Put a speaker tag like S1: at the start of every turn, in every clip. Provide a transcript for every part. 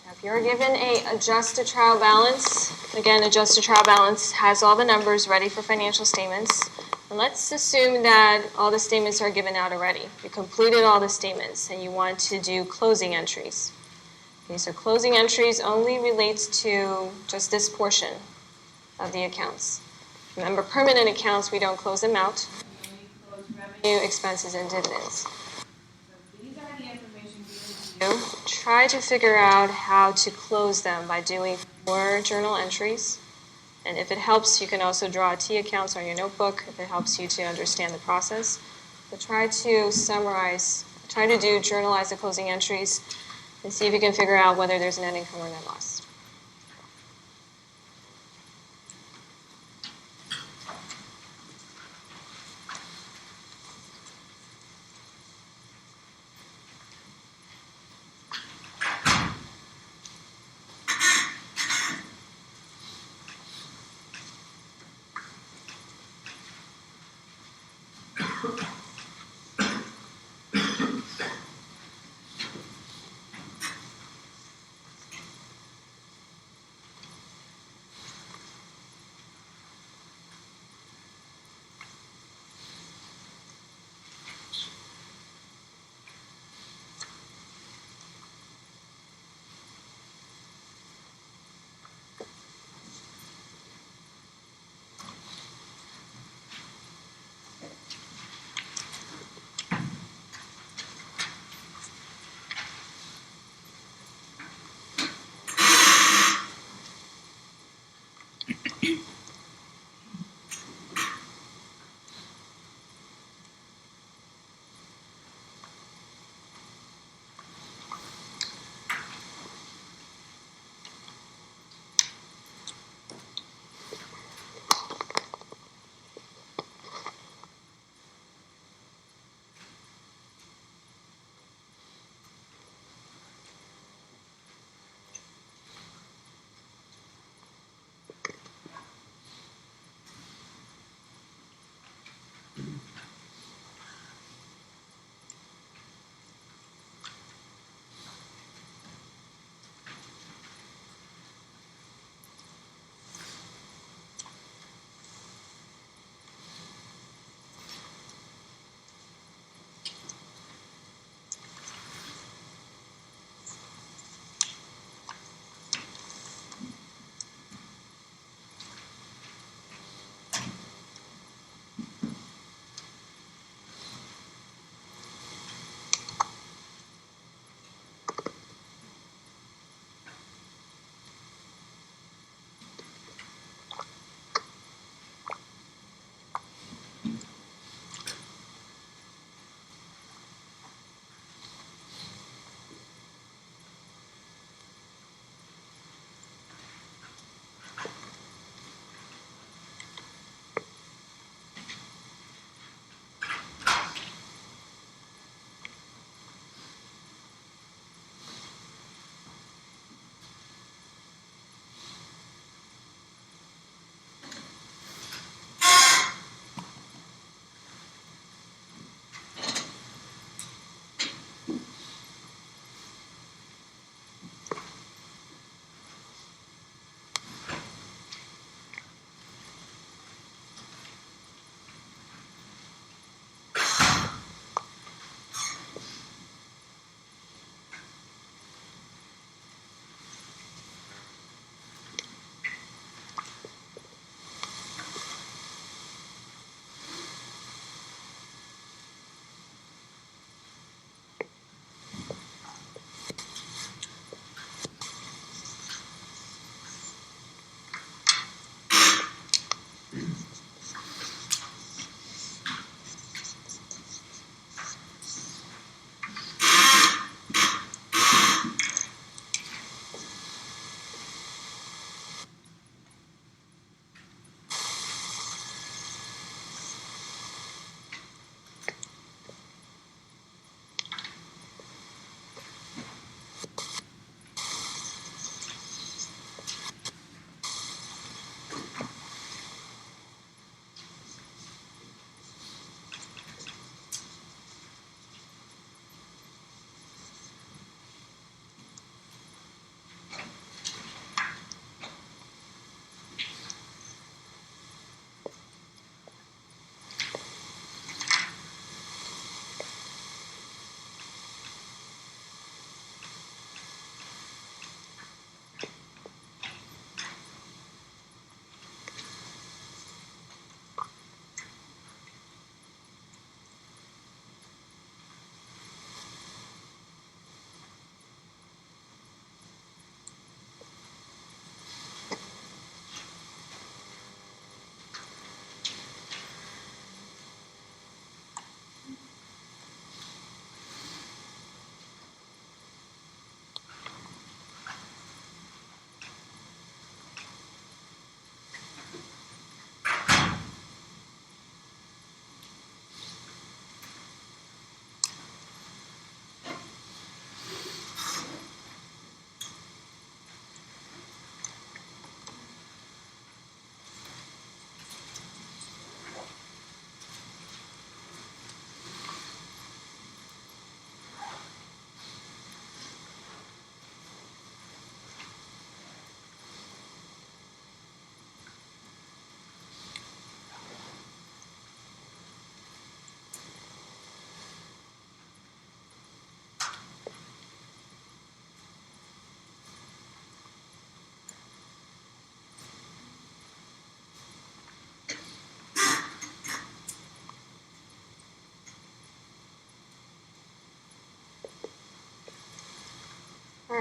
S1: If you're given a adjusted trial balance, again, adjusted trial balance has all the numbers ready for financial statements. And let's assume that all the statements are given out already. You completed all the statements and you want to do closing entries. Okay, so closing entries only relates to just this portion of the accounts. Remember, permanent accounts, we don't close them out. We only close revenue, expenses, and dividends. So these are the information given to you. Try to figure out how to close them by doing 4 journal entries. And if it helps, you can also draw T accounts on your notebook if it helps you to understand the process. But try to summarize, try to journalize the closing entries and see if you can figure out whether there's a net income or net loss.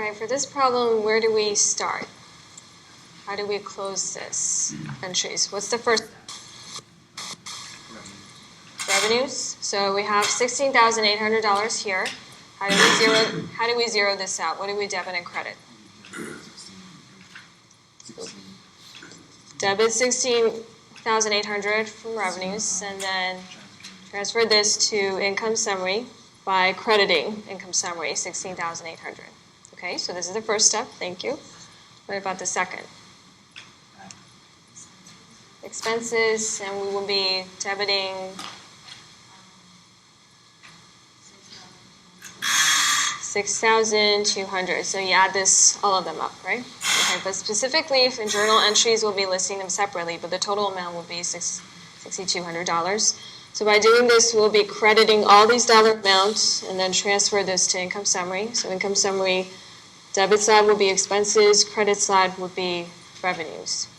S1: right, for this problem, where do we start? How do we close this entries? What's the first? Revenues. So we have $16,800 here. How do we zero this out? What do we debit and credit? Debit 16,800 from revenues, and then transfer this to income summary by crediting income summary 16,800. Okay, so this is the first step. Thank you. What about the second? Expenses, and we will be debiting 6,200. So you add this, all of them up, right? Okay, but specifically for journal entries, we'll be listing them separately, but the total amount will be $6,200. So by doing this, we'll be crediting all these dollar amounts and then transfer this to income summary. So income summary, debit side will be expenses, credit side will be revenues.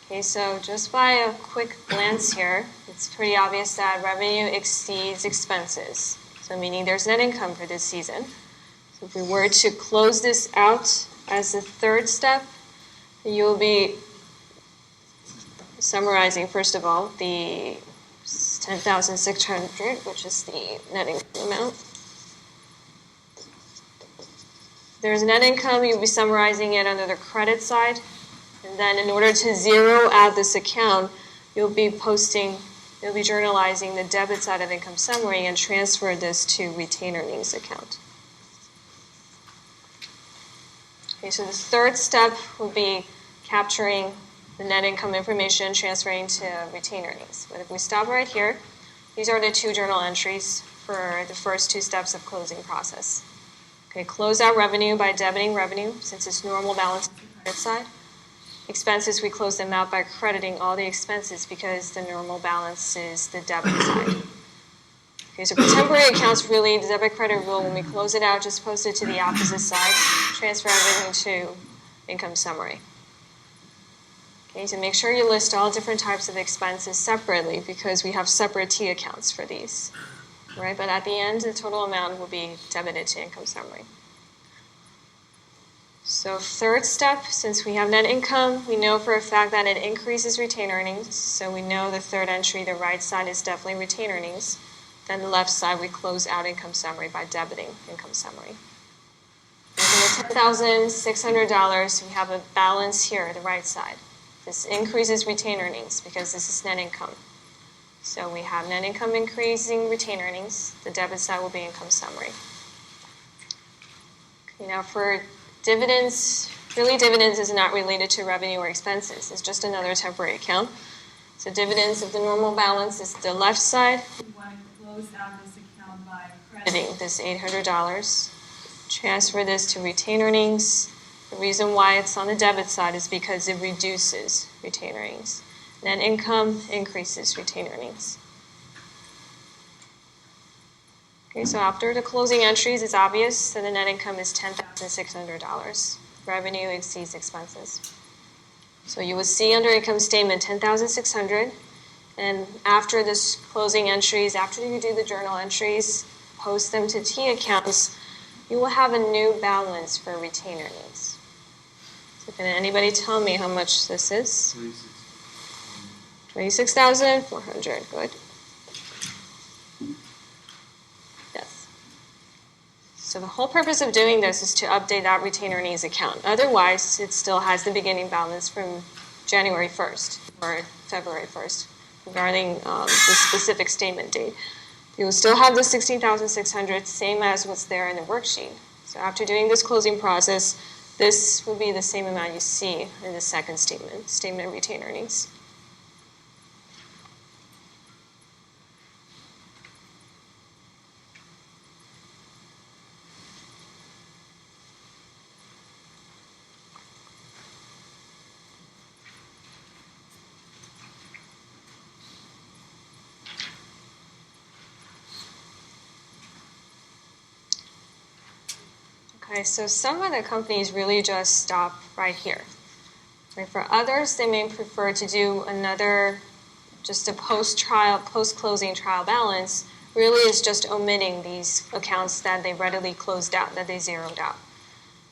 S1: Okay, so just by a quick glance here, it's pretty obvious that revenue exceeds expenses. So meaning there's net income for this season. So if we were to close this out as the third step, you'll be summarizing, first of all, the 10,600, which is the net income amount. There's net income, you'll be summarizing it under the credit side. And then in order to zero out this account, you'll be journalizing the debit side of income summary and transfer this to retained earnings account. Okay, so the third step will be capturing the net income information, transferring to retained earnings. But if we stop right here, these are the two journal entries for the first two steps of closing process. Okay, close out revenue by debiting revenue, since it's normal balance on the credit side. Expenses, we close them out by crediting all the expenses because the normal balance is the debit side. Okay, so for temporary accounts, really, the debit credit rule, when we close it out, just post it to the opposite side, transfer everything to income summary. Okay, so make sure you list all different types of expenses separately because we have separate T accounts for these. Right, but at the end, the total amount will be debited to income summary. So third step, since we have net income, we know for a fact that it increases retained earnings. So we know the third entry, the right side, is definitely retained earnings. Then the left side, we close out income summary by debiting income summary. And for the $10,600, we have a balance here, the right side. This increases retained earnings because this is net income. So we have net income increasing retained earnings. The debit side will be income summary. Okay, now for dividends, really dividends is not related to revenue or expenses. It's just another temporary account. So dividends, if the normal balance is the left side, we want to close out this account by crediting this $800. Transfer this to retained earnings. The reason why it's on the debit side is because it reduces retained earnings. Net income increases retained earnings. Okay, so after the closing entries, it's obvious that the net income is $10,600. Revenue exceeds expenses. So you will see under income statement $10,600, and after this closing entries, after you do the journal entries, post them to T accounts, you will have a new balance for retained earnings. So can anybody tell me how much this is? 26,400. Good. Yes. So the whole purpose of doing this is to update that retained earnings account. Otherwise, it still has the beginning balance from January 1st or February 1st regarding the specific statement date. You will still have the 16,600, same as what's there in the worksheet. So after doing this closing process, this will be the same amount you see in the second statement of retained earnings. Okay, so some of the companies really just stop right here. Right? For others, they may prefer to do just a post-closing trial balance. Really is just omitting these accounts that they readily closed out, that they zeroed out.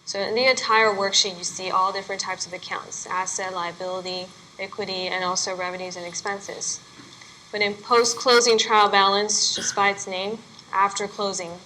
S1: So in the entire worksheet, you see all different types of accounts: asset, liability, equity, and also revenues and expenses. But in post-closing trial balance, just by its name, after closing,